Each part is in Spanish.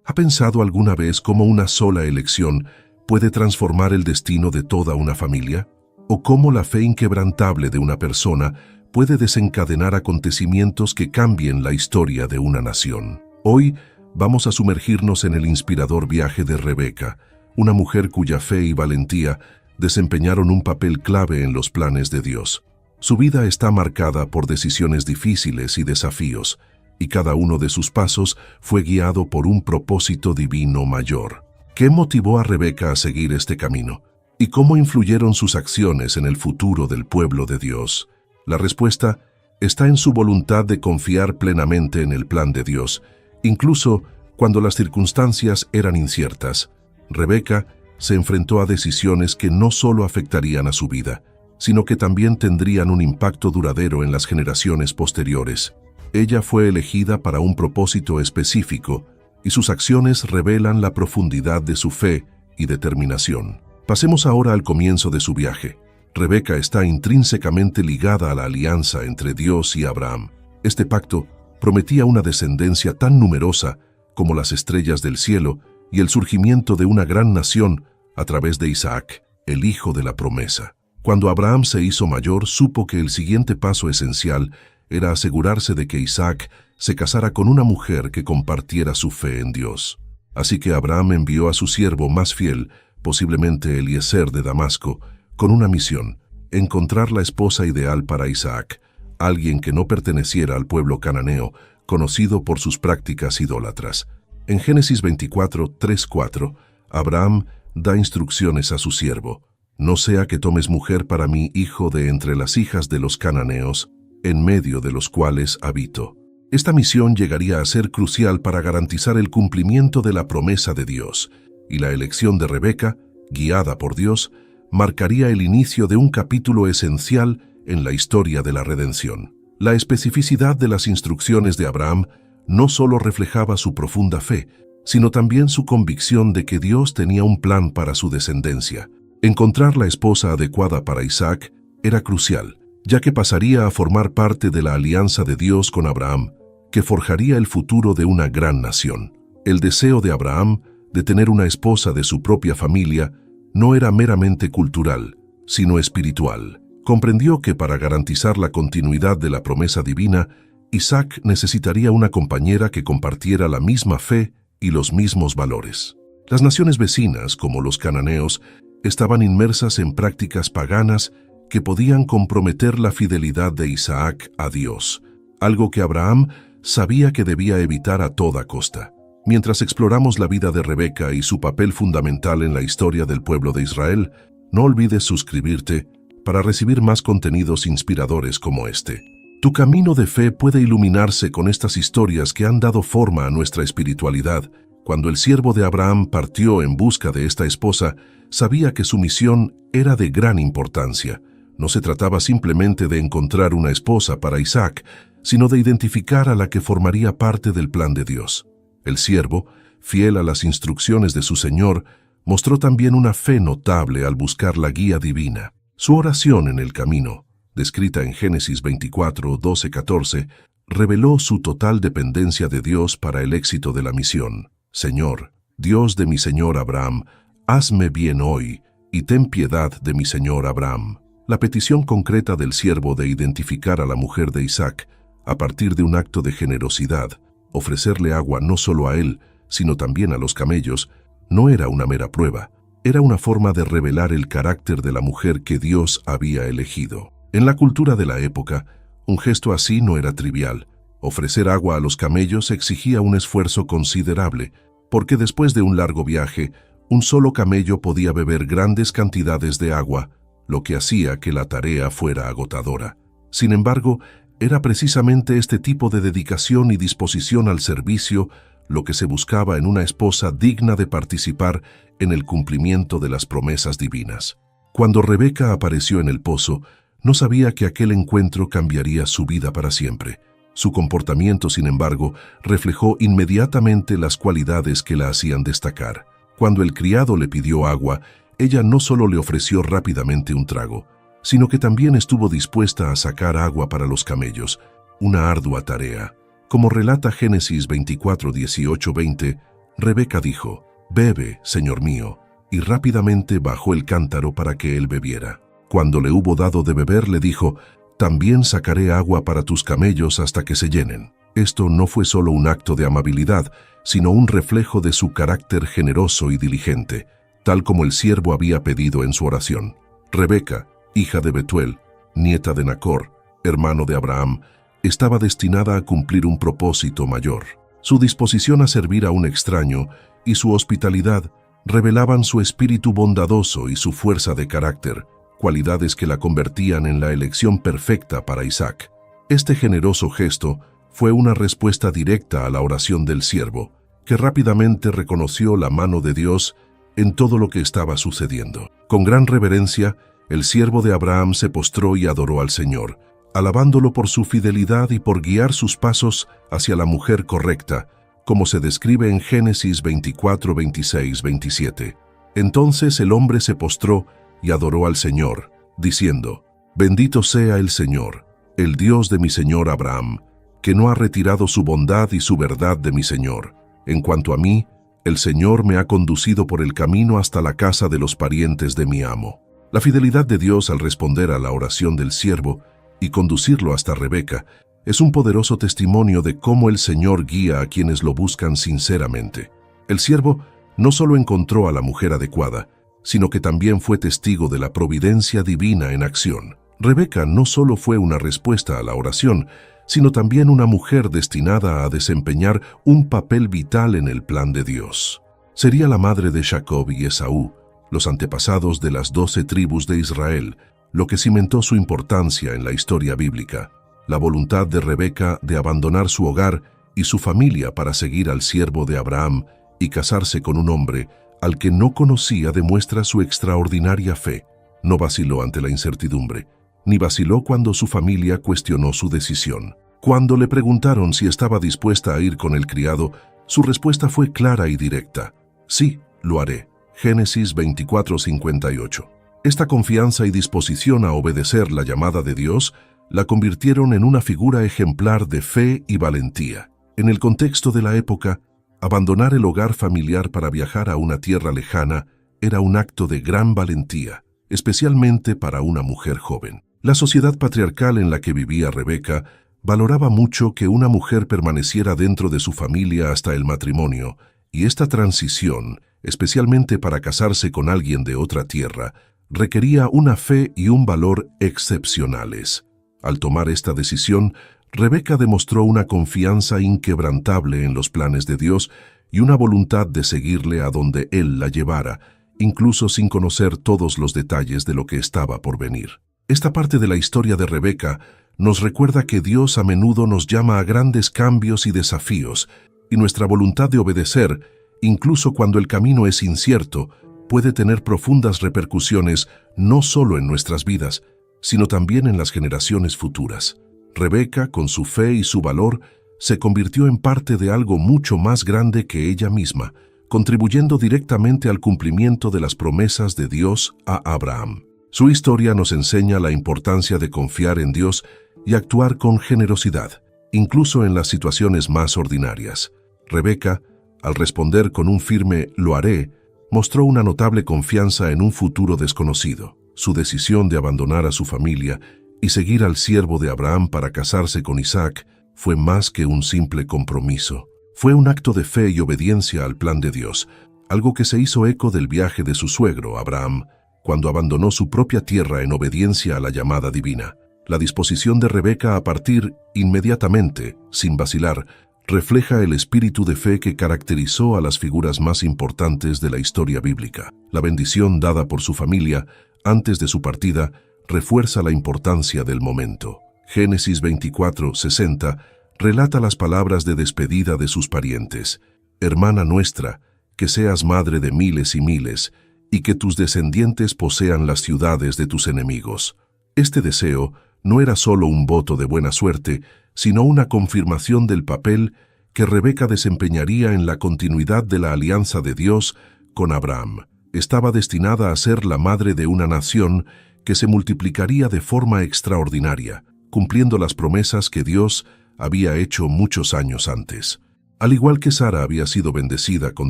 ¿Ha pensado alguna vez cómo una sola elección puede transformar el destino de toda una familia? ¿O cómo la fe inquebrantable de una persona puede desencadenar acontecimientos que cambien la historia de una nación? Hoy vamos a sumergirnos en el inspirador viaje de Rebeca, una mujer cuya fe y valentía desempeñaron un papel clave en los planes de Dios. Su vida está marcada por decisiones difíciles y desafíos, y cada uno de sus pasos fue guiado por un propósito divino mayor. ¿Qué motivó a Rebeca a seguir este camino? ¿Y cómo influyeron sus acciones en el futuro del pueblo de Dios? La respuesta está en su voluntad de confiar plenamente en el plan de Dios, incluso cuando las circunstancias eran inciertas. Rebeca se enfrentó a decisiones que no solo afectarían a su vida, sino que también tendrían un impacto duradero en las generaciones posteriores. Ella fue elegida para un propósito específico, y sus acciones revelan la profundidad de su fe y determinación. Pasemos ahora al comienzo de su viaje. Rebeca está intrínsecamente ligada a la alianza entre Dios y Abraham. Este pacto prometía una descendencia tan numerosa como las estrellas del cielo y el surgimiento de una gran nación a través de Isaac, el hijo de la promesa. Cuando Abraham se hizo mayor, supo que el siguiente paso esencial era asegurarse de que Isaac se casara con una mujer que compartiera su fe en Dios. Así que Abraham envió a su siervo más fiel, posiblemente Eliezer de Damasco, con una misión: encontrar la esposa ideal para Isaac, alguien que no perteneciera al pueblo cananeo, conocido por sus prácticas idólatras. En Génesis 24, 3-4, Abraham da instrucciones a su siervo: no sea que tomes mujer para mí, hijo de entre las hijas de los cananeos, en medio de los cuales habito. Esta misión llegaría a ser crucial para garantizar el cumplimiento de la promesa de Dios, y la elección de Rebeca, guiada por Dios, marcaría el inicio de un capítulo esencial en la historia de la redención. La especificidad de las instrucciones de Abraham no solo reflejaba su profunda fe, sino también su convicción de que Dios tenía un plan para su descendencia. Encontrar la esposa adecuada para Isaac era crucial, ya que pasaría a formar parte de la alianza de Dios con Abraham, que forjaría el futuro de una gran nación. El deseo de Abraham de tener una esposa de su propia familia no era meramente cultural, sino espiritual. Comprendió que para garantizar la continuidad de la promesa divina, Isaac necesitaría una compañera que compartiera la misma fe y los mismos valores. Las naciones vecinas, como los cananeos, estaban inmersas en prácticas paganas que podían comprometer la fidelidad de Isaac a Dios, algo que Abraham sabía que debía evitar a toda costa. Mientras exploramos la vida de Rebeca y su papel fundamental en la historia del pueblo de Israel, no olvides suscribirte para recibir más contenidos inspiradores como este. Tu camino de fe puede iluminarse con estas historias que han dado forma a nuestra espiritualidad. Cuando el siervo de Abraham partió en busca de esta esposa, sabía que su misión era de gran importancia. No se trataba simplemente de encontrar una esposa para Isaac, sino de identificar a la que formaría parte del plan de Dios. El siervo, fiel a las instrucciones de su Señor, mostró también una fe notable al buscar la guía divina. Su oración en el camino, descrita en Génesis 24, 12-14, reveló su total dependencia de Dios para el éxito de la misión. Señor, Dios de mi señor Abraham, hazme bien hoy, y ten piedad de mi señor Abraham. La petición concreta del siervo de identificar a la mujer de Isaac, a partir de un acto de generosidad, ofrecerle agua no solo a él, sino también a los camellos, no era una mera prueba, era una forma de revelar el carácter de la mujer que Dios había elegido. En la cultura de la época, un gesto así no era trivial. Ofrecer agua a los camellos exigía un esfuerzo considerable, porque después de un largo viaje, un solo camello podía beber grandes cantidades de agua, lo que hacía que la tarea fuera agotadora. Sin embargo, era precisamente este tipo de dedicación y disposición al servicio lo que se buscaba en una esposa digna de participar en el cumplimiento de las promesas divinas. Cuando Rebeca apareció en el pozo, no sabía que aquel encuentro cambiaría su vida para siempre. Su comportamiento, sin embargo, reflejó inmediatamente las cualidades que la hacían destacar. Cuando el criado le pidió agua, ella no solo le ofreció rápidamente un trago, sino que también estuvo dispuesta a sacar agua para los camellos, una ardua tarea. Como relata Génesis 24, 18-20, Rebeca dijo: «Bebe, señor mío», y rápidamente bajó el cántaro para que él bebiera. Cuando le hubo dado de beber, le dijo: «También sacaré agua para tus camellos hasta que se llenen». Esto no fue solo un acto de amabilidad, sino un reflejo de su carácter generoso y diligente, tal como el siervo había pedido en su oración. Rebeca, hija de Betuel, nieta de Nacor, hermano de Abraham, estaba destinada a cumplir un propósito mayor. Su disposición a servir a un extraño y su hospitalidad revelaban su espíritu bondadoso y su fuerza de carácter, cualidades que la convertían en la elección perfecta para Isaac. Este generoso gesto fue una respuesta directa a la oración del siervo, que rápidamente reconoció la mano de Dios en todo lo que estaba sucediendo. Con gran reverencia, el siervo de Abraham se postró y adoró al Señor, alabándolo por su fidelidad y por guiar sus pasos hacia la mujer correcta, como se describe en Génesis 24, 26, 27. Entonces el hombre se postró y adoró al Señor, diciendo: «Bendito sea el Señor, el Dios de mi señor Abraham, que no ha retirado su bondad y su verdad de mi señor. En cuanto a mí, el Señor me ha conducido por el camino hasta la casa de los parientes de mi amo». La fidelidad de Dios al responder a la oración del siervo y conducirlo hasta Rebeca es un poderoso testimonio de cómo el Señor guía a quienes lo buscan sinceramente. El siervo no solo encontró a la mujer adecuada, sino que también fue testigo de la providencia divina en acción. Rebeca no solo fue una respuesta a la oración, sino también una mujer destinada a desempeñar un papel vital en el plan de Dios. Sería la madre de Jacob y Esaú, los antepasados de las 12 tribus de Israel, lo que cimentó su importancia en la historia bíblica. La voluntad de Rebeca de abandonar su hogar y su familia para seguir al siervo de Abraham y casarse con un hombre al que no conocía demuestra su extraordinaria fe. No vaciló ante la incertidumbre, ni vaciló cuando su familia cuestionó su decisión. Cuando le preguntaron si estaba dispuesta a ir con el criado, su respuesta fue clara y directa: «Sí, lo haré». Génesis 24:58. Esta confianza y disposición a obedecer la llamada de Dios la convirtieron en una figura ejemplar de fe y valentía. En el contexto de la época, abandonar el hogar familiar para viajar a una tierra lejana era un acto de gran valentía, especialmente para una mujer joven. La sociedad patriarcal en la que vivía Rebeca valoraba mucho que una mujer permaneciera dentro de su familia hasta el matrimonio, y esta transición, especialmente para casarse con alguien de otra tierra, requería una fe y un valor excepcionales. Al tomar esta decisión, Rebeca demostró una confianza inquebrantable en los planes de Dios y una voluntad de seguirle a donde Él la llevara, incluso sin conocer todos los detalles de lo que estaba por venir. Esta parte de la historia de Rebeca nos recuerda que Dios a menudo nos llama a grandes cambios y desafíos, y nuestra voluntad de obedecer, incluso cuando el camino es incierto, puede tener profundas repercusiones no solo en nuestras vidas, sino también en las generaciones futuras. Rebeca, con su fe y su valor, se convirtió en parte de algo mucho más grande que ella misma, contribuyendo directamente al cumplimiento de las promesas de Dios a Abraham. Su historia nos enseña la importancia de confiar en Dios y actuar con generosidad, incluso en las situaciones más ordinarias. Rebeca, al responder con un firme «lo haré», mostró una notable confianza en un futuro desconocido. Su decisión de abandonar a su familia y seguir al siervo de Abraham para casarse con Isaac fue más que un simple compromiso. Fue un acto de fe y obediencia al plan de Dios, algo que se hizo eco del viaje de su suegro, Abraham, cuando abandonó su propia tierra en obediencia a la llamada divina. La disposición de Rebeca a partir inmediatamente, sin vacilar, refleja el espíritu de fe que caracterizó a las figuras más importantes de la historia bíblica. La bendición dada por su familia antes de su partida refuerza la importancia del momento. Génesis 24:60 relata las palabras de despedida de sus parientes: «Hermana nuestra, que seas madre de miles y miles, y que tus descendientes posean las ciudades de tus enemigos». Este deseo no era solo un voto de buena suerte, sino una confirmación del papel que Rebeca desempeñaría en la continuidad de la alianza de Dios con Abraham. Estaba destinada a ser la madre de una nación que se multiplicaría de forma extraordinaria, cumpliendo las promesas que Dios había hecho muchos años antes. Al igual que Sara había sido bendecida con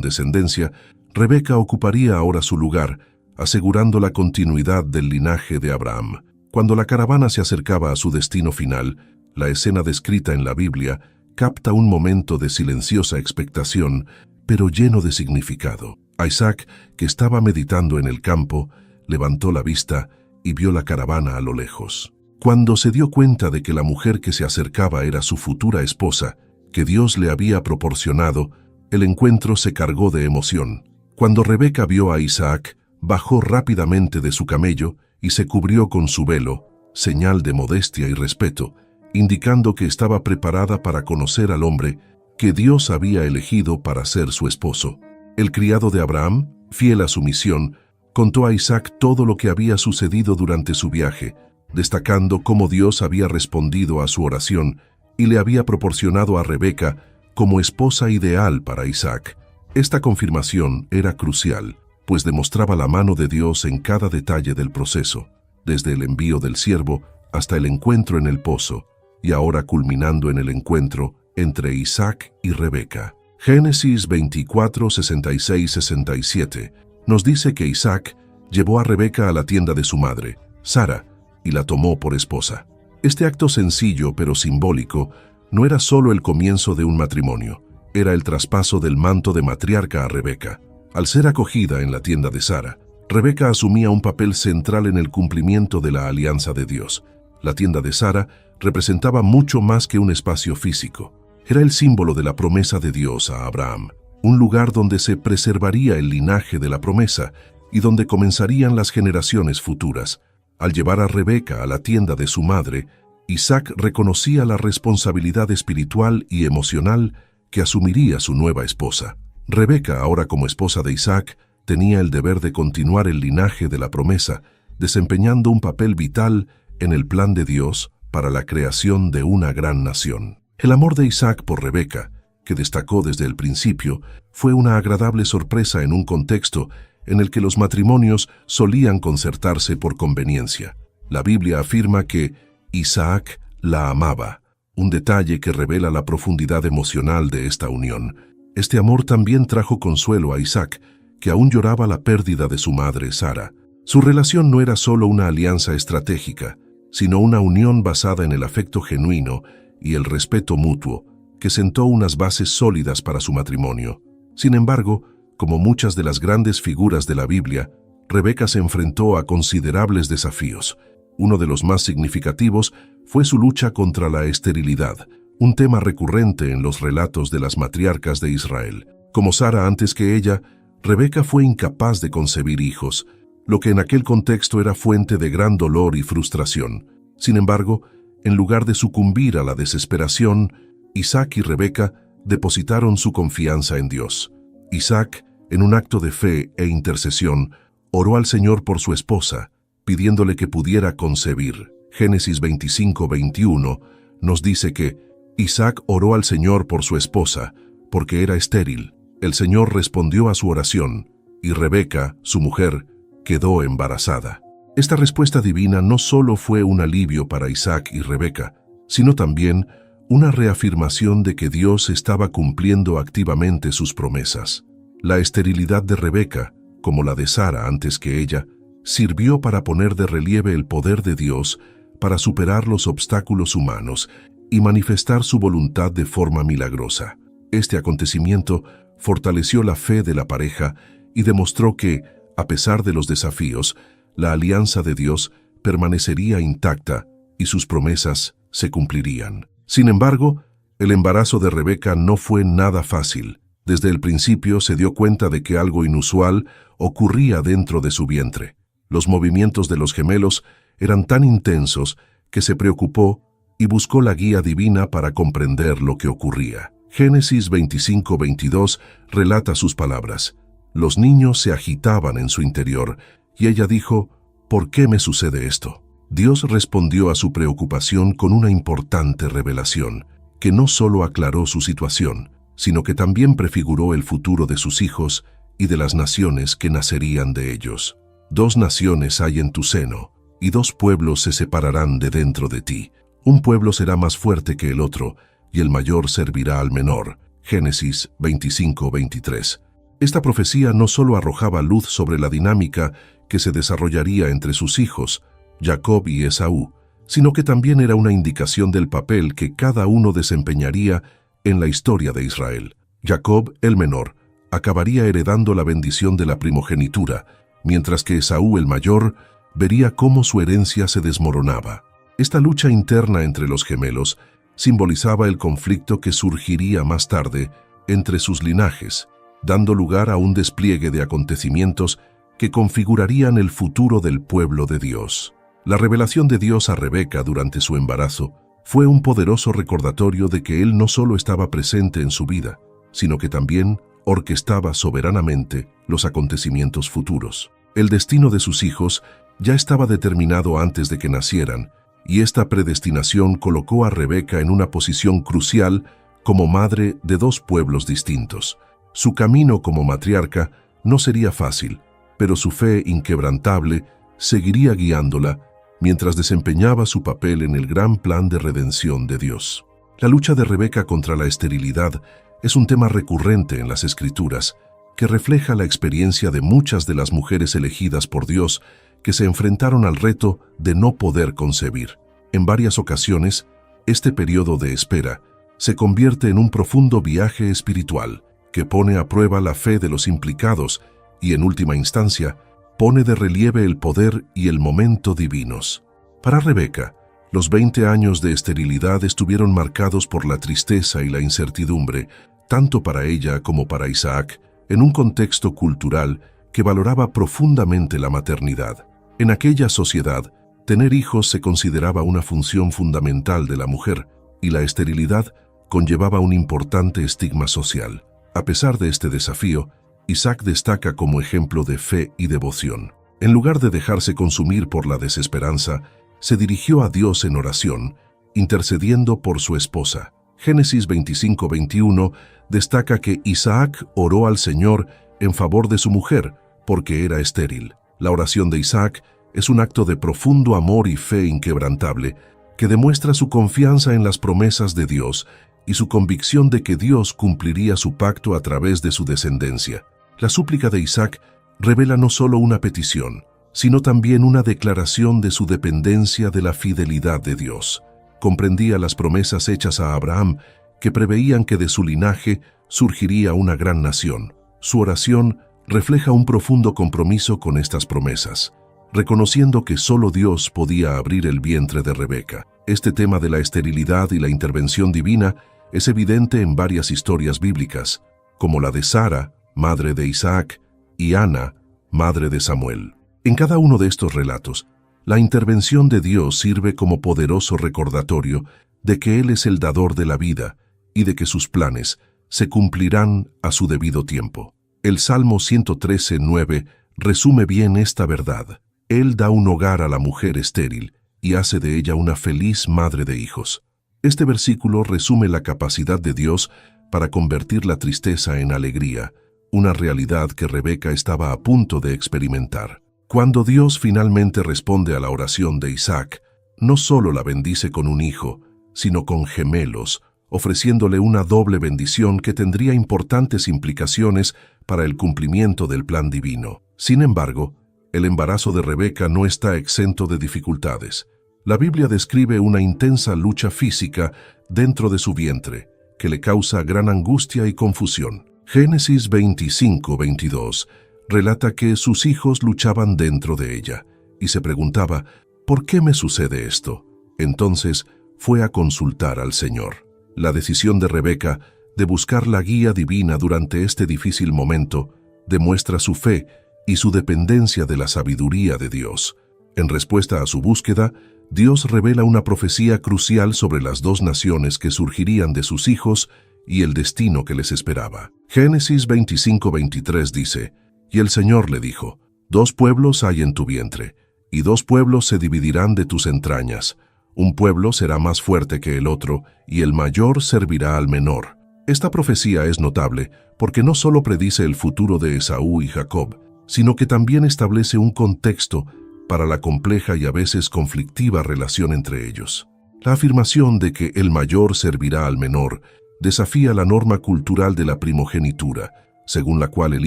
descendencia, Rebeca ocuparía ahora su lugar, asegurando la continuidad del linaje de Abraham. Cuando la caravana se acercaba a su destino final, la escena descrita en la Biblia capta un momento de silenciosa expectación, pero lleno de significado. Isaac, que estaba meditando en el campo, levantó la vista y vio la caravana a lo lejos. Cuando se dio cuenta de que la mujer que se acercaba era su futura esposa, que Dios le había proporcionado, el encuentro se cargó de emoción. Cuando Rebeca vio a Isaac, bajó rápidamente de su camello y se cubrió con su velo, señal de modestia y respeto, indicando que estaba preparada para conocer al hombre que Dios había elegido para ser su esposo. El criado de Abraham, fiel a su misión, contó a Isaac todo lo que había sucedido durante su viaje, destacando cómo Dios había respondido a su oración y le había proporcionado a Rebeca como esposa ideal para Isaac. Esta confirmación era crucial, pues demostraba la mano de Dios en cada detalle del proceso, desde el envío del siervo hasta el encuentro en el pozo, y ahora culminando en el encuentro entre Isaac y Rebeca. Génesis 24, 66, 67 nos dice que Isaac llevó a Rebeca a la tienda de su madre, Sara, y la tomó por esposa. Este acto sencillo pero simbólico no era solo el comienzo de un matrimonio, era el traspaso del manto de matriarca a Rebeca. Al ser acogida en la tienda de Sara, Rebeca asumía un papel central en el cumplimiento de la alianza de Dios. La tienda de Sara representaba mucho más que un espacio físico. Era el símbolo de la promesa de Dios a Abraham, un lugar donde se preservaría el linaje de la promesa y donde comenzarían las generaciones futuras. Al llevar a Rebeca a la tienda de su madre, Isaac reconocía la responsabilidad espiritual y emocional que asumiría su nueva esposa. Rebeca, ahora como esposa de Isaac, tenía el deber de continuar el linaje de la promesa, desempeñando un papel vital en el plan de Dios para la creación de una gran nación. El amor de Isaac por Rebeca, que destacó desde el principio, fue una agradable sorpresa en un contexto en el que los matrimonios solían concertarse por conveniencia. La Biblia afirma que Isaac la amaba, un detalle que revela la profundidad emocional de esta unión. Este amor también trajo consuelo a Isaac, que aún lloraba la pérdida de su madre Sara. Su relación no era solo una alianza estratégica, sino una unión basada en el afecto genuino y el respeto mutuo, que sentó unas bases sólidas para su matrimonio. Sin embargo, como muchas de las grandes figuras de la Biblia, Rebeca se enfrentó a considerables desafíos. Uno de los más significativos fue su lucha contra la esterilidad, un tema recurrente en los relatos de las matriarcas de Israel. Como Sara antes que ella, Rebeca fue incapaz de concebir hijos, lo que en aquel contexto era fuente de gran dolor y frustración. Sin embargo, en lugar de sucumbir a la desesperación, Isaac y Rebeca depositaron su confianza en Dios. Isaac, en un acto de fe e intercesión, oró al Señor por su esposa, pidiéndole que pudiera concebir. Génesis 25, 21 nos dice que Isaac oró al Señor por su esposa, porque era estéril. El Señor respondió a su oración, y Rebeca, su mujer, quedó embarazada. Esta respuesta divina no solo fue un alivio para Isaac y Rebeca, sino también una reafirmación de que Dios estaba cumpliendo activamente sus promesas. La esterilidad de Rebeca, como la de Sara antes que ella, sirvió para poner de relieve el poder de Dios para superar los obstáculos humanos y manifestar su voluntad de forma milagrosa. Este acontecimiento fortaleció la fe de la pareja y demostró que, a pesar de los desafíos, la alianza de Dios permanecería intacta y sus promesas se cumplirían. Sin embargo, el embarazo de Rebeca no fue nada fácil. Desde el principio se dio cuenta de que algo inusual ocurría dentro de su vientre. Los movimientos de los gemelos eran tan intensos que se preocupó y buscó la guía divina para comprender lo que ocurría. Génesis 25, 22 relata sus palabras. Los niños se agitaban en su interior y ella dijo, ¿por qué me sucede esto? Dios respondió a su preocupación con una importante revelación, que no solo aclaró su situación, sino que también prefiguró el futuro de sus hijos y de las naciones que nacerían de ellos. 2 naciones hay en tu seno, y 2 pueblos se separarán de dentro de ti. Un pueblo será más fuerte que el otro, y el mayor servirá al menor. Génesis 25-23. Esta profecía no solo arrojaba luz sobre la dinámica que se desarrollaría entre sus hijos, Jacob y Esaú, sino que también era una indicación del papel que cada uno desempeñaría en la historia de Israel. Jacob, el menor, acabaría heredando la bendición de la primogenitura, mientras que Esaú, el mayor, vería cómo su herencia se desmoronaba. Esta lucha interna entre los gemelos simbolizaba el conflicto que surgiría más tarde entre sus linajes, dando lugar a un despliegue de acontecimientos que configurarían el futuro del pueblo de Dios. La revelación de Dios a Rebeca durante su embarazo fue un poderoso recordatorio de que Él no solo estaba presente en su vida, sino que también orquestaba soberanamente los acontecimientos futuros. El destino de sus hijos ya estaba determinado antes de que nacieran, y esta predestinación colocó a Rebeca en una posición crucial como madre de dos pueblos distintos. Su camino como matriarca no sería fácil, pero su fe inquebrantable seguiría guiándola mientras desempeñaba su papel en el gran plan de redención de Dios. La lucha de Rebeca contra la esterilidad es un tema recurrente en las Escrituras, que refleja la experiencia de muchas de las mujeres elegidas por Dios que se enfrentaron al reto de no poder concebir. En varias ocasiones, este periodo de espera se convierte en un profundo viaje espiritual que pone a prueba la fe de los implicados y, en última instancia, pone de relieve el poder y el momento divinos. Para Rebeca, los 20 años de esterilidad estuvieron marcados por la tristeza y la incertidumbre, tanto para ella como para Isaac, en un contexto cultural que valoraba profundamente la maternidad. En aquella sociedad, tener hijos se consideraba una función fundamental de la mujer, y la esterilidad conllevaba un importante estigma social. A pesar de este desafío, Isaac destaca como ejemplo de fe y devoción. En lugar de dejarse consumir por la desesperanza, se dirigió a Dios en oración, intercediendo por su esposa. Génesis 25-21 destaca que Isaac oró al Señor en favor de su mujer, porque era estéril. La oración de Isaac es un acto de profundo amor y fe inquebrantable, que demuestra su confianza en las promesas de Dios y su convicción de que Dios cumpliría su pacto a través de su descendencia. La súplica de Isaac revela no solo una petición, sino también una declaración de su dependencia de la fidelidad de Dios. Comprendía las promesas hechas a Abraham, que preveían que de su linaje surgiría una gran nación. Su oración refleja un profundo compromiso con estas promesas, reconociendo que solo Dios podía abrir el vientre de Rebeca. Este tema de la esterilidad y la intervención divina es evidente en varias historias bíblicas, como la de Sara, madre de Isaac, y Ana, madre de Samuel. En cada uno de estos relatos, la intervención de Dios sirve como poderoso recordatorio de que Él es el dador de la vida y de que sus planes se cumplirán a su debido tiempo. El Salmo 113:9 resume bien esta verdad. Él da un hogar a la mujer estéril y hace de ella una feliz madre de hijos. Este versículo resume la capacidad de Dios para convertir la tristeza en alegría, una realidad que Rebeca estaba a punto de experimentar. Cuando Dios finalmente responde a la oración de Isaac, no solo la bendice con un hijo, sino con gemelos, ofreciéndole una doble bendición que tendría importantes implicaciones para el cumplimiento del plan divino. Sin embargo, el embarazo de Rebeca no está exento de dificultades. La Biblia describe una intensa lucha física dentro de su vientre, que le causa gran angustia y confusión. Génesis 25-22 relata que sus hijos luchaban dentro de ella, y se preguntaba, ¿por qué me sucede esto? Entonces fue a consultar al Señor. La decisión de Rebeca de buscar la guía divina durante este difícil momento demuestra su fe y su dependencia de la sabiduría de Dios. En respuesta a su búsqueda, Dios revela una profecía crucial sobre las dos naciones que surgirían de sus hijos y el destino que les esperaba. Génesis 25-23 dice, «Y el Señor le dijo, 2 pueblos hay en tu vientre, y 2 pueblos se dividirán de tus entrañas. Un pueblo será más fuerte que el otro, y el mayor servirá al menor». Esta profecía es notable porque no solo predice el futuro de Esaú y Jacob, sino que también establece un contexto para la compleja y a veces conflictiva relación entre ellos. La afirmación de que el mayor servirá al menor desafía la norma cultural de la primogenitura, según la cual el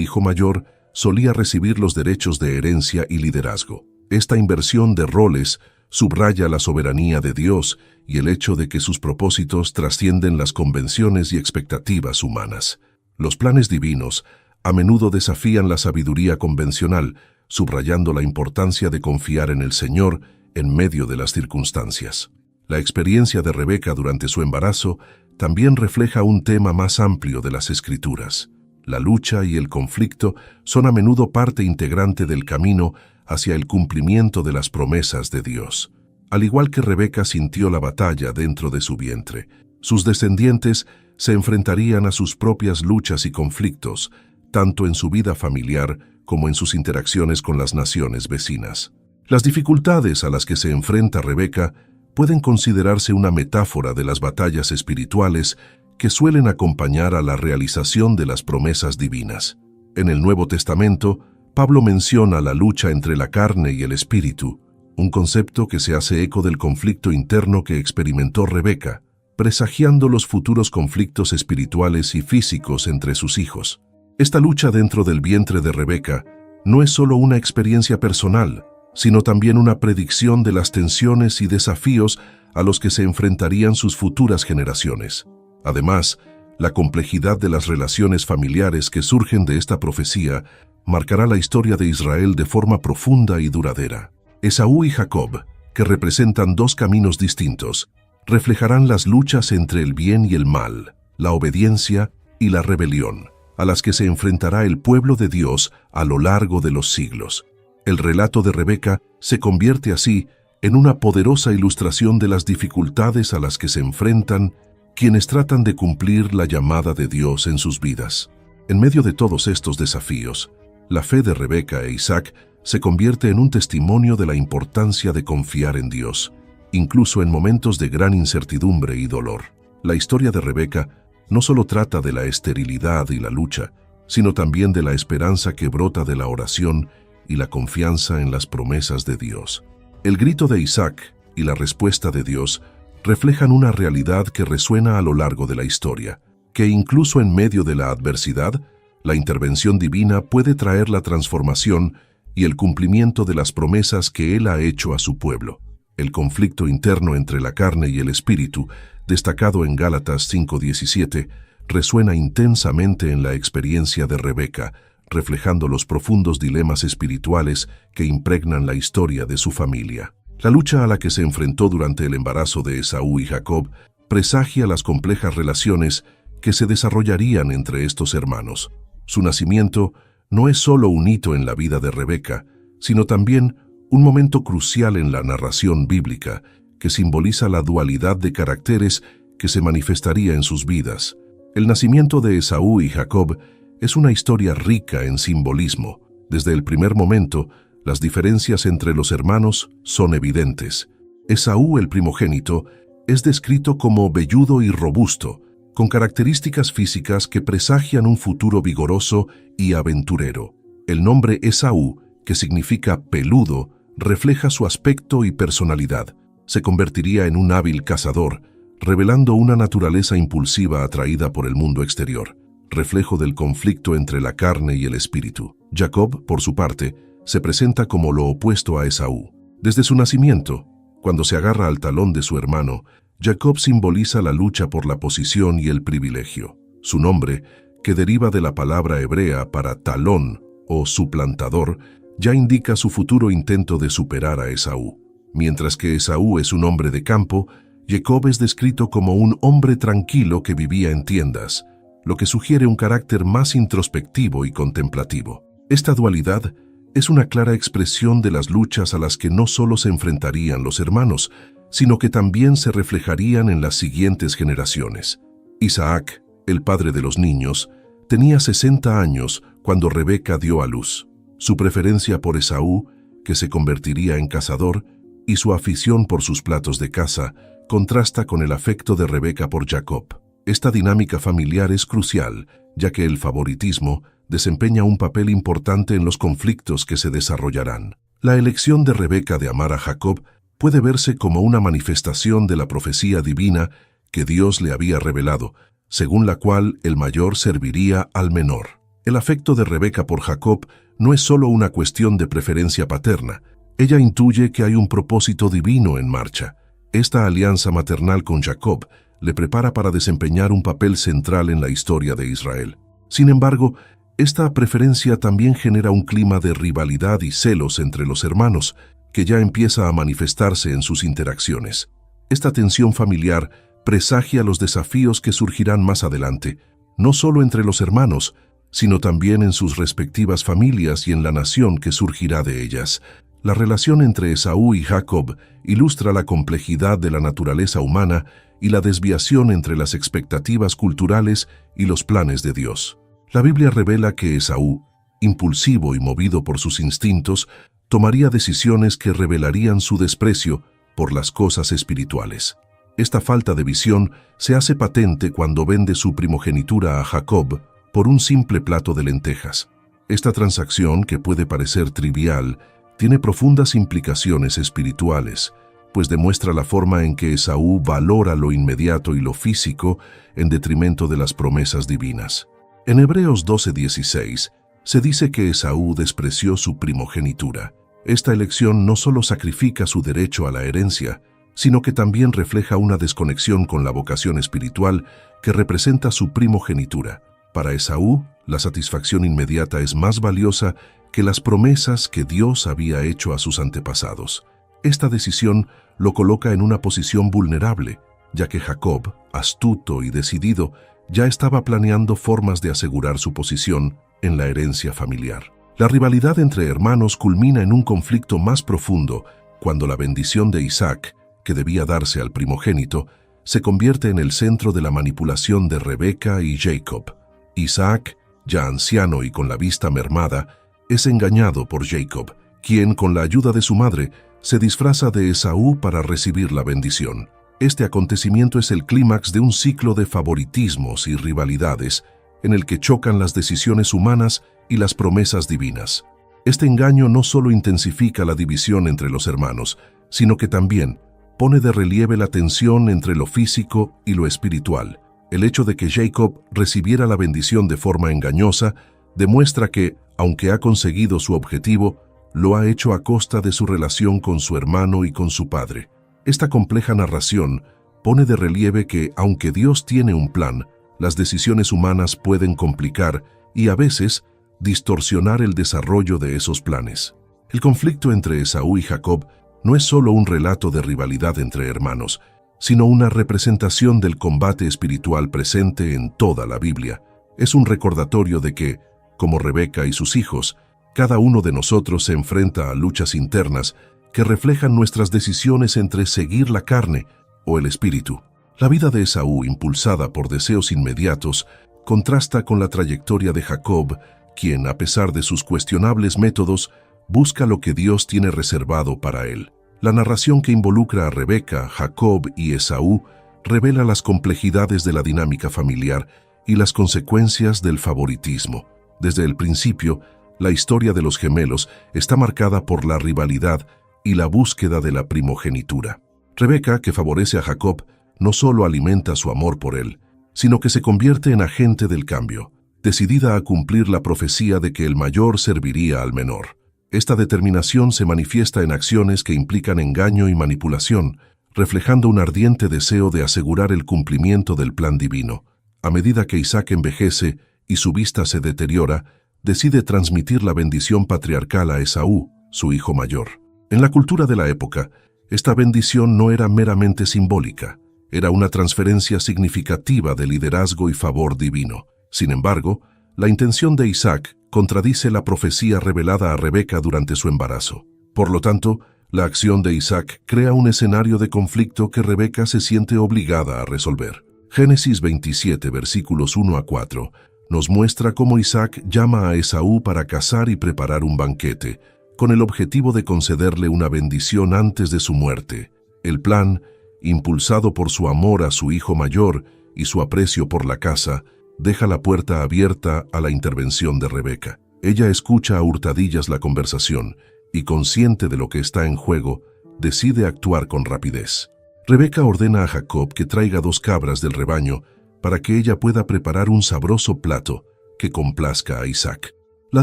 hijo mayor solía recibir los derechos de herencia y liderazgo. Esta inversión de roles subraya la soberanía de Dios y el hecho de que sus propósitos trascienden las convenciones y expectativas humanas. Los planes divinos a menudo desafían la sabiduría convencional, subrayando la importancia de confiar en el Señor en medio de las circunstancias. La experiencia de Rebeca durante su embarazo también refleja un tema más amplio de las Escrituras. La lucha y el conflicto son a menudo parte integrante del camino hacia el cumplimiento de las promesas de Dios. Al igual que Rebeca sintió la batalla dentro de su vientre, sus descendientes se enfrentarían a sus propias luchas y conflictos, tanto en su vida familiar como en sus interacciones con las naciones vecinas. Las dificultades a las que se enfrenta Rebeca pueden considerarse una metáfora de las batallas espirituales que suelen acompañar a la realización de las promesas divinas. En el Nuevo Testamento, Pablo menciona la lucha entre la carne y el espíritu, un concepto que se hace eco del conflicto interno que experimentó Rebeca, presagiando los futuros conflictos espirituales y físicos entre sus hijos. Esta lucha dentro del vientre de Rebeca no es solo una experiencia personal, sino también una predicción de las tensiones y desafíos a los que se enfrentarían sus futuras generaciones. Además, la complejidad de las relaciones familiares que surgen de esta profecía marcará la historia de Israel de forma profunda y duradera. Esaú y Jacob, que representan dos caminos distintos, reflejarán las luchas entre el bien y el mal, la obediencia y la rebelión, a las que se enfrentará el pueblo de Dios a lo largo de los siglos. El relato de Rebeca se convierte así en una poderosa ilustración de las dificultades a las que se enfrentan quienes tratan de cumplir la llamada de Dios en sus vidas. En medio de todos estos desafíos, la fe de Rebeca e Isaac se convierte en un testimonio de la importancia de confiar en Dios, incluso en momentos de gran incertidumbre y dolor. La historia de Rebeca no solo trata de la esterilidad y la lucha, sino también de la esperanza que brota de la oración y la confianza en las promesas de Dios. El grito de Isaac y la respuesta de Dios reflejan una realidad que resuena a lo largo de la historia, que incluso en medio de la adversidad, la intervención divina puede traer la transformación y el cumplimiento de las promesas que Él ha hecho a su pueblo. El conflicto interno entre la carne y el espíritu, destacado en Gálatas 5:17, resuena intensamente en la experiencia de Rebeca, reflejando los profundos dilemas espirituales que impregnan la historia de su familia. La lucha a la que se enfrentó durante el embarazo de Esaú y Jacob presagia las complejas relaciones que se desarrollarían entre estos hermanos. Su nacimiento no es solo un hito en la vida de Rebeca, sino también un momento crucial en la narración bíblica que simboliza la dualidad de caracteres que se manifestaría en sus vidas. El nacimiento de Esaú y Jacob es una historia rica en simbolismo. Desde el primer momento, las diferencias entre los hermanos son evidentes. Esaú, el primogénito, es descrito como velludo y robusto, con características físicas que presagian un futuro vigoroso y aventurero. El nombre Esaú, que significa peludo, refleja su aspecto y personalidad. Se convertiría en un hábil cazador, revelando una naturaleza impulsiva atraída por el mundo exterior, reflejo del conflicto entre la carne y el espíritu. Jacob, por su parte, se presenta como lo opuesto a Esaú. Desde su nacimiento, cuando se agarra al talón de su hermano, Jacob simboliza la lucha por la posición y el privilegio. Su nombre, que deriva de la palabra hebrea para talón o suplantador, ya indica su futuro intento de superar a Esaú. Mientras que Esaú es un hombre de campo, Jacob es descrito como un hombre tranquilo que vivía en tiendas, lo que sugiere un carácter más introspectivo y contemplativo. Esta dualidad es una clara expresión de las luchas a las que no solo se enfrentarían los hermanos, sino que también se reflejarían en las siguientes generaciones. Isaac, el padre de los niños, tenía 60 años cuando Rebeca dio a luz. Su preferencia por Esaú, que se convertiría en cazador, y su afición por sus platos de caza contrasta con el afecto de Rebeca por Jacob. Esta dinámica familiar es crucial, ya que el favoritismo desempeña un papel importante en los conflictos que se desarrollarán. La elección de Rebeca de amar a Jacob puede verse como una manifestación de la profecía divina que Dios le había revelado, según la cual el mayor serviría al menor. El afecto de Rebeca por Jacob no es solo una cuestión de preferencia paterna. Ella intuye que hay un propósito divino en marcha. Esta alianza maternal con Jacob le prepara para desempeñar un papel central en la historia de Israel. Sin embargo, esta preferencia también genera un clima de rivalidad y celos entre los hermanos, que ya empieza a manifestarse en sus interacciones. Esta tensión familiar presagia los desafíos que surgirán más adelante, no solo entre los hermanos, sino también en sus respectivas familias y en la nación que surgirá de ellas. La relación entre Esaú y Jacob ilustra la complejidad de la naturaleza humana y la desviación entre las expectativas culturales y los planes de Dios. La Biblia revela que Esaú, impulsivo y movido por sus instintos, tomaría decisiones que revelarían su desprecio por las cosas espirituales. Esta falta de visión se hace patente cuando vende su primogenitura a Jacob por un simple plato de lentejas. Esta transacción, que puede parecer trivial, tiene profundas implicaciones espirituales, pues demuestra la forma en que Esaú valora lo inmediato y lo físico en detrimento de las promesas divinas. En Hebreos 12:16 se dice que Esaú despreció su primogenitura. Esta elección no solo sacrifica su derecho a la herencia, sino que también refleja una desconexión con la vocación espiritual que representa su primogenitura. Para Esaú, la satisfacción inmediata es más valiosa que las promesas que Dios había hecho a sus antepasados. Esta decisión lo coloca en una posición vulnerable, ya que Jacob, astuto y decidido, ya estaba planeando formas de asegurar su posición en la herencia familiar. La rivalidad entre hermanos culmina en un conflicto más profundo cuando la bendición de Isaac, que debía darse al primogénito, se convierte en el centro de la manipulación de Rebeca y Jacob. Isaac, ya anciano y con la vista mermada, es engañado por Jacob, quien, con la ayuda de su madre, se disfraza de Esaú para recibir la bendición. Este acontecimiento es el clímax de un ciclo de favoritismos y rivalidades en el que chocan las decisiones humanas y las promesas divinas. Este engaño no solo intensifica la división entre los hermanos, sino que también pone de relieve la tensión entre lo físico y lo espiritual. El hecho de que Jacob recibiera la bendición de forma engañosa demuestra que, aunque ha conseguido su objetivo, lo ha hecho a costa de su relación con su hermano y con su padre. Esta compleja narración pone de relieve que, aunque Dios tiene un plan, las decisiones humanas pueden complicar y, a veces, distorsionar el desarrollo de esos planes. El conflicto entre Esaú y Jacob no es solo un relato de rivalidad entre hermanos, sino una representación del combate espiritual presente en toda la Biblia. Es un recordatorio de que, como Rebeca y sus hijos, cada uno de nosotros se enfrenta a luchas internas que reflejan nuestras decisiones entre seguir la carne o el espíritu. La vida de Esaú, impulsada por deseos inmediatos, contrasta con la trayectoria de Jacob, quien, a pesar de sus cuestionables métodos, busca lo que Dios tiene reservado para él. La narración que involucra a Rebeca, Jacob y Esaú revela las complejidades de la dinámica familiar y las consecuencias del favoritismo. Desde el principio, la historia de los gemelos está marcada por la rivalidad y la búsqueda de la primogenitura. Rebeca, que favorece a Jacob, no solo alimenta su amor por él, sino que se convierte en agente del cambio, decidida a cumplir la profecía de que el mayor serviría al menor. Esta determinación se manifiesta en acciones que implican engaño y manipulación, reflejando un ardiente deseo de asegurar el cumplimiento del plan divino. A medida que Isaac envejece y su vista se deteriora, decide transmitir la bendición patriarcal a Esaú, su hijo mayor. En la cultura de la época, esta bendición no era meramente simbólica, era una transferencia significativa de liderazgo y favor divino. Sin embargo, la intención de Isaac contradice la profecía revelada a Rebeca durante su embarazo. Por lo tanto, la acción de Isaac crea un escenario de conflicto que Rebeca se siente obligada a resolver. Génesis 27, versículos 1 a 4, nos muestra cómo Isaac llama a Esaú para cazar y preparar un banquete, con el objetivo de concederle una bendición antes de su muerte. El plan, impulsado por su amor a su hijo mayor y su aprecio por la caza, deja la puerta abierta a la intervención de Rebeca. Ella escucha a hurtadillas la conversación y, consciente de lo que está en juego, decide actuar con rapidez. Rebeca ordena a Jacob que traiga 2 cabras del rebaño para que ella pueda preparar un sabroso plato que complazca a Isaac. La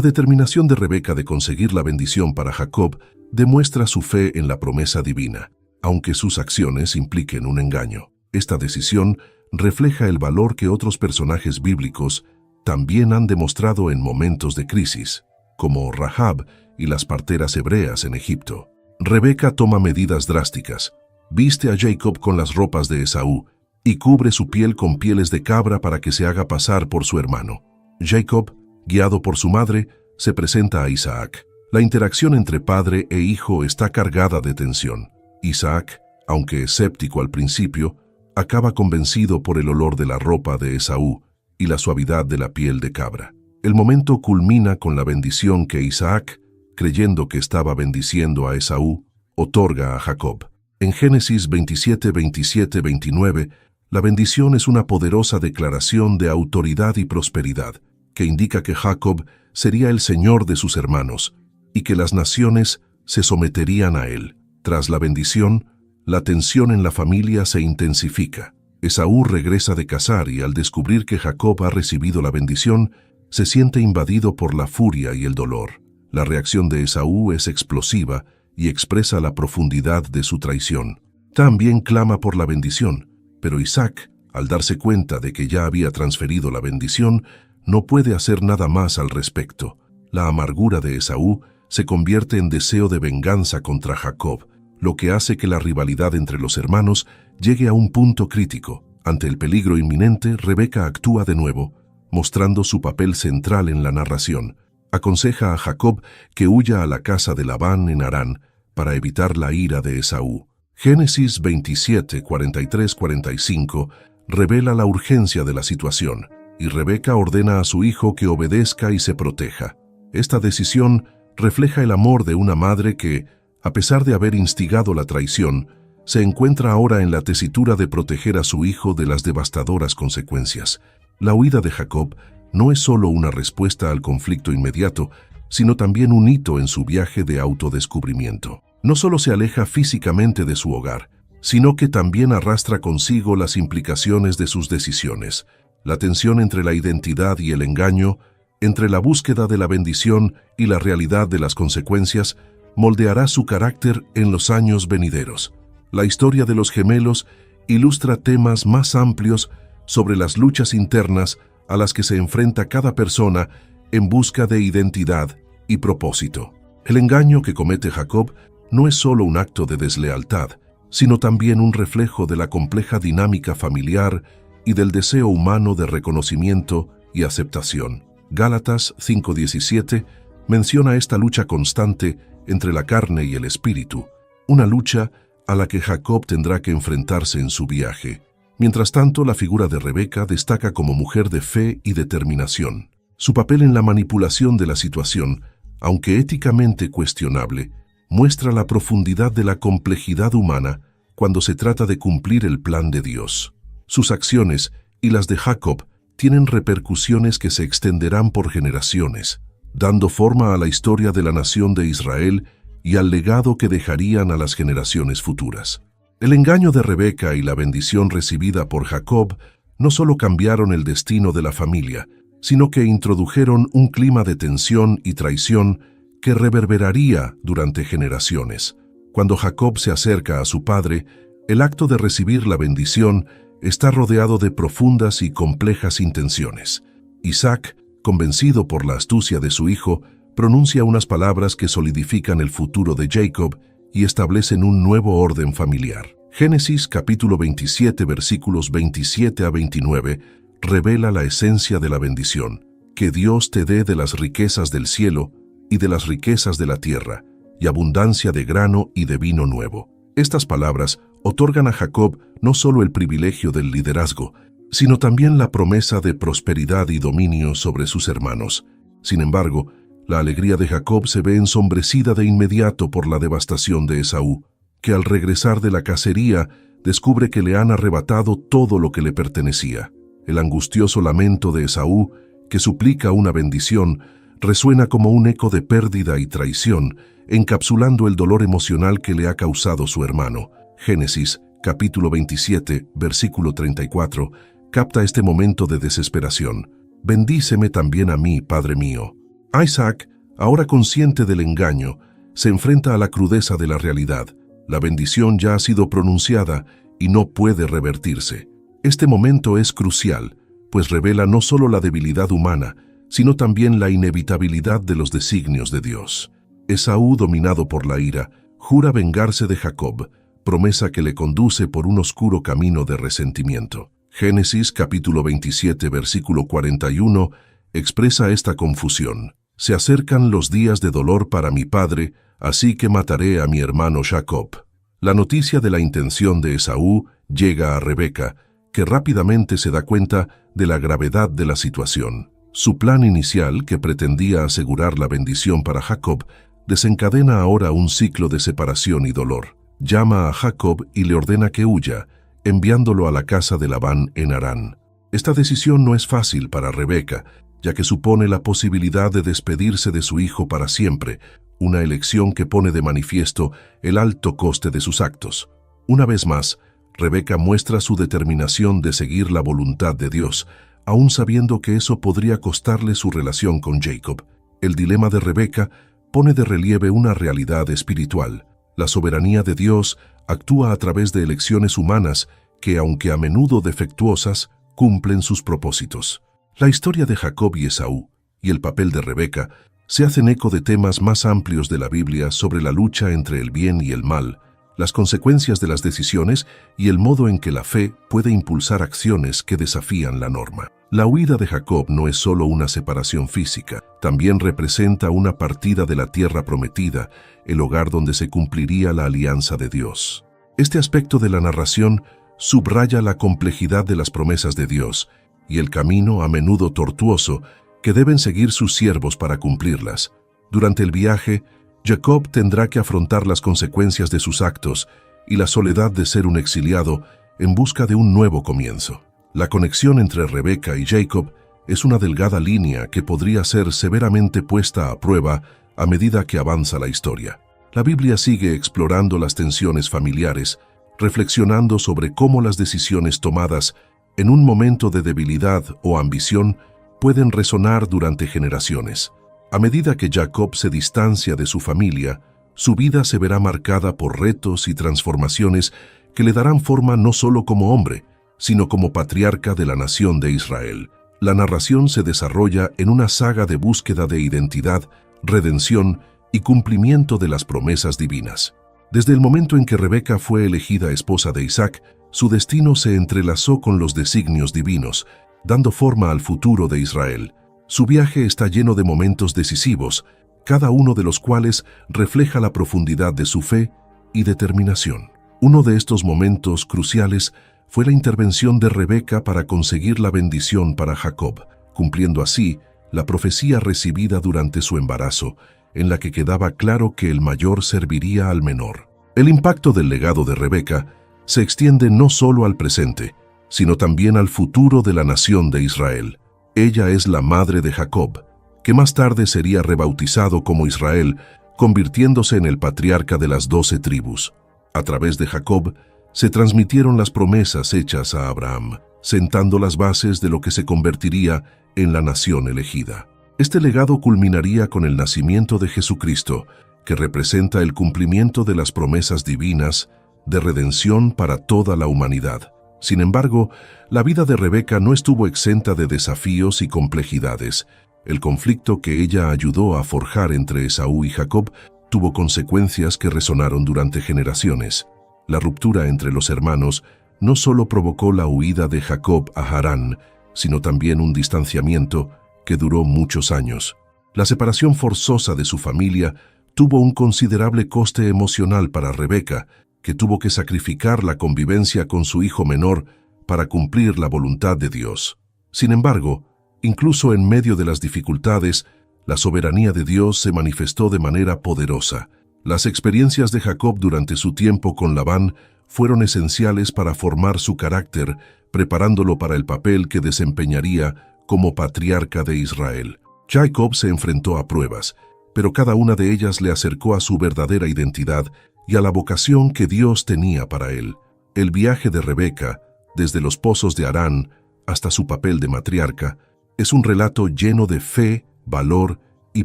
determinación de Rebeca de conseguir la bendición para Jacob demuestra su fe en la promesa divina, aunque sus acciones impliquen un engaño. Esta decisión refleja el valor que otros personajes bíblicos también han demostrado en momentos de crisis, como Rahab y las parteras hebreas en Egipto. Rebeca toma medidas drásticas, viste a Jacob con las ropas de Esaú y cubre su piel con pieles de cabra para que se haga pasar por su hermano. Jacob, guiado por su madre, se presenta a Isaac. La interacción entre padre e hijo está cargada de tensión. Isaac, aunque escéptico al principio, acaba convencido por el olor de la ropa de Esaú y la suavidad de la piel de cabra. El momento culmina con la bendición que Isaac, creyendo que estaba bendiciendo a Esaú, otorga a Jacob. En Génesis 27, 27, 29, la bendición es una poderosa declaración de autoridad y prosperidad, que indica que Jacob sería el señor de sus hermanos y que las naciones se someterían a él. Tras la bendición, la tensión en la familia se intensifica. Esaú regresa de cazar y al descubrir que Jacob ha recibido la bendición, se siente invadido por la furia y el dolor. La reacción de Esaú es explosiva y expresa la profundidad de su traición. También clama por la bendición, pero Isaac, al darse cuenta de que ya había transferido la bendición, no puede hacer nada más al respecto. La amargura de Esaú se convierte en deseo de venganza contra Jacob, lo que hace que la rivalidad entre los hermanos llegue a un punto crítico. Ante el peligro inminente, Rebeca actúa de nuevo, mostrando su papel central en la narración. Aconseja a Jacob que huya a la casa de Labán en Harán para evitar la ira de Esaú. Génesis 27, 43, 45 revela la urgencia de la situación, y Rebeca ordena a su hijo que obedezca y se proteja. Esta decisión refleja el amor de una madre que, a pesar de haber instigado la traición, se encuentra ahora en la tesitura de proteger a su hijo de las devastadoras consecuencias. La huida de Jacob no es solo una respuesta al conflicto inmediato, sino también un hito en su viaje de autodescubrimiento. No solo se aleja físicamente de su hogar, sino que también arrastra consigo las implicaciones de sus decisiones. La tensión entre la identidad y el engaño, entre la búsqueda de la bendición y la realidad de las consecuencias, moldeará su carácter en los años venideros. La historia de los gemelos ilustra temas más amplios sobre las luchas internas a las que se enfrenta cada persona en busca de identidad y propósito. El engaño que comete Jacob no es solo un acto de deslealtad, sino también un reflejo de la compleja dinámica familiar y del deseo humano de reconocimiento y aceptación. Gálatas 5:17 menciona esta lucha constante entre la carne y el espíritu, una lucha a la que Jacob tendrá que enfrentarse en su viaje. Mientras tanto, la figura de Rebeca destaca como mujer de fe y determinación. Su papel en la manipulación de la situación, aunque éticamente cuestionable, muestra la profundidad de la complejidad humana cuando se trata de cumplir el plan de Dios. Sus acciones y las de Jacob tienen repercusiones que se extenderán por generaciones, dando forma a la historia de la nación de Israel y al legado que dejarían a las generaciones futuras. El engaño de Rebeca y la bendición recibida por Jacob no solo cambiaron el destino de la familia, sino que introdujeron un clima de tensión y traición que reverberaría durante generaciones. Cuando Jacob se acerca a su padre, el acto de recibir la bendición está rodeado de profundas y complejas intenciones. Isaac, convencido por la astucia de su hijo, pronuncia unas palabras que solidifican el futuro de Jacob y establecen un nuevo orden familiar. Génesis capítulo 27 versículos 27 a 29 revela la esencia de la bendición: que Dios te dé de las riquezas del cielo y de las riquezas de la tierra, y abundancia de grano y de vino nuevo. Estas palabras otorgan a Jacob no solo el privilegio del liderazgo, sino también la promesa de prosperidad y dominio sobre sus hermanos. Sin embargo, la alegría de Jacob se ve ensombrecida de inmediato por la devastación de Esaú, que al regresar de la cacería descubre que le han arrebatado todo lo que le pertenecía. El angustioso lamento de Esaú, que suplica una bendición, resuena como un eco de pérdida y traición, encapsulando el dolor emocional que le ha causado su hermano. Génesis capítulo 27, versículo 34, capta este momento de desesperación. «Bendíceme también a mí, Padre mío». Isaac, ahora consciente del engaño, se enfrenta a la crudeza de la realidad. La bendición ya ha sido pronunciada y no puede revertirse. Este momento es crucial, pues revela no solo la debilidad humana, sino también la inevitabilidad de los designios de Dios. Esaú, dominado por la ira, jura vengarse de Jacob, promesa que le conduce por un oscuro camino de resentimiento. Génesis capítulo 27, versículo 41, expresa esta confusión. «Se acercan los días de dolor para mi padre, así que mataré a mi hermano Jacob». La noticia de la intención de Esaú llega a Rebeca, que rápidamente se da cuenta de la gravedad de la situación. Su plan inicial, que pretendía asegurar la bendición para Jacob, desencadena ahora un ciclo de separación y dolor. Llama a Jacob y le ordena que huya, enviándolo a la casa de Labán en Harán. Esta decisión no es fácil para Rebeca, ya que supone la posibilidad de despedirse de su hijo para siempre, una elección que pone de manifiesto el alto coste de sus actos. Una vez más, Rebeca muestra su determinación de seguir la voluntad de Dios, aun sabiendo que eso podría costarle su relación con Jacob. El dilema de Rebeca pone de relieve una realidad espiritual. La soberanía de Dios actúa a través de elecciones humanas que, aunque a menudo defectuosas, cumplen sus propósitos. La historia de Jacob y Esaú y el papel de Rebeca se hacen eco de temas más amplios de la Biblia sobre la lucha entre el bien y el mal, las consecuencias de las decisiones y el modo en que la fe puede impulsar acciones que desafían la norma. La huida de Jacob no es solo una separación física, también representa una partida de la tierra prometida, el hogar donde se cumpliría la alianza de Dios. Este aspecto de la narración subraya la complejidad de las promesas de Dios y el camino, a menudo tortuoso, que deben seguir sus siervos para cumplirlas. Durante el viaje, Jacob tendrá que afrontar las consecuencias de sus actos y la soledad de ser un exiliado en busca de un nuevo comienzo. La conexión entre Rebeca y Jacob es una delgada línea que podría ser severamente puesta a prueba a medida que avanza la historia. La Biblia sigue explorando las tensiones familiares, reflexionando sobre cómo las decisiones tomadas en un momento de debilidad o ambición pueden resonar durante generaciones. A medida que Jacob se distancia de su familia, su vida se verá marcada por retos y transformaciones que le darán forma no solo como hombre, sino como patriarca de la nación de Israel. La narración se desarrolla en una saga de búsqueda de identidad, redención y cumplimiento de las promesas divinas. Desde el momento en que Rebeca fue elegida esposa de Isaac, su destino se entrelazó con los designios divinos, dando forma al futuro de Israel. Su viaje está lleno de momentos decisivos, cada uno de los cuales refleja la profundidad de su fe y determinación. Uno de estos momentos cruciales fue la intervención de Rebeca para conseguir la bendición para Jacob, cumpliendo así la profecía recibida durante su embarazo, en la que quedaba claro que el mayor serviría al menor. El impacto del legado de Rebeca se extiende no solo al presente, sino también al futuro de la nación de Israel. Ella es la madre de Jacob, que más tarde sería rebautizado como Israel, convirtiéndose en el patriarca de las 12 tribus. A través de Jacob se transmitieron las promesas hechas a Abraham, sentando las bases de lo que se convertiría en la nación elegida. Este legado culminaría con el nacimiento de Jesucristo, que representa el cumplimiento de las promesas divinas de redención para toda la humanidad. Sin embargo, la vida de Rebeca no estuvo exenta de desafíos y complejidades. El conflicto que ella ayudó a forjar entre Esaú y Jacob tuvo consecuencias que resonaron durante generaciones. La ruptura entre los hermanos no solo provocó la huida de Jacob a Harán, sino también un distanciamiento que duró muchos años. La separación forzosa de su familia tuvo un considerable coste emocional para Rebeca, que tuvo que sacrificar la convivencia con su hijo menor para cumplir la voluntad de Dios. Sin embargo, incluso en medio de las dificultades, la soberanía de Dios se manifestó de manera poderosa. Las experiencias de Jacob durante su tiempo con Labán fueron esenciales para formar su carácter, preparándolo para el papel que desempeñaría como patriarca de Israel. Jacob se enfrentó a pruebas, pero cada una de ellas le acercó a su verdadera identidad y a la vocación que Dios tenía para él. El viaje de Rebeca, desde los pozos de Harán, hasta su papel de matriarca, es un relato lleno de fe, valor y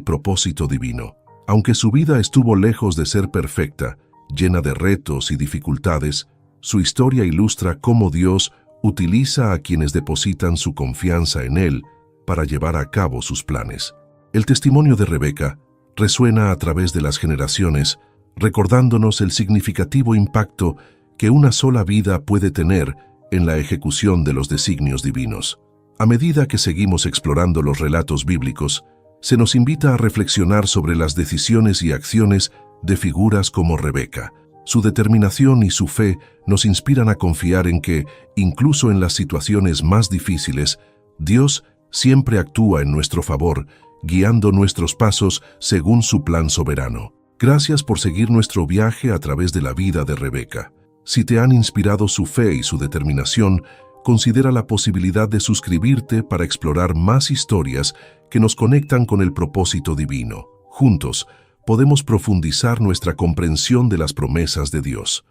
propósito divino. Aunque su vida estuvo lejos de ser perfecta, llena de retos y dificultades, su historia ilustra cómo Dios utiliza a quienes depositan su confianza en Él para llevar a cabo sus planes. El testimonio de Rebeca resuena a través de las generaciones, recordándonos el significativo impacto que una sola vida puede tener en la ejecución de los designios divinos. A medida que seguimos explorando los relatos bíblicos, se nos invita a reflexionar sobre las decisiones y acciones de figuras como Rebeca. Su determinación y su fe nos inspiran a confiar en que, incluso en las situaciones más difíciles, Dios siempre actúa en nuestro favor, guiando nuestros pasos según su plan soberano. Gracias por seguir nuestro viaje a través de la vida de Rebeca. Si te han inspirado su fe y su determinación, considera la posibilidad de suscribirte para explorar más historias que nos conectan con el propósito divino. Juntos, podemos profundizar nuestra comprensión de las promesas de Dios.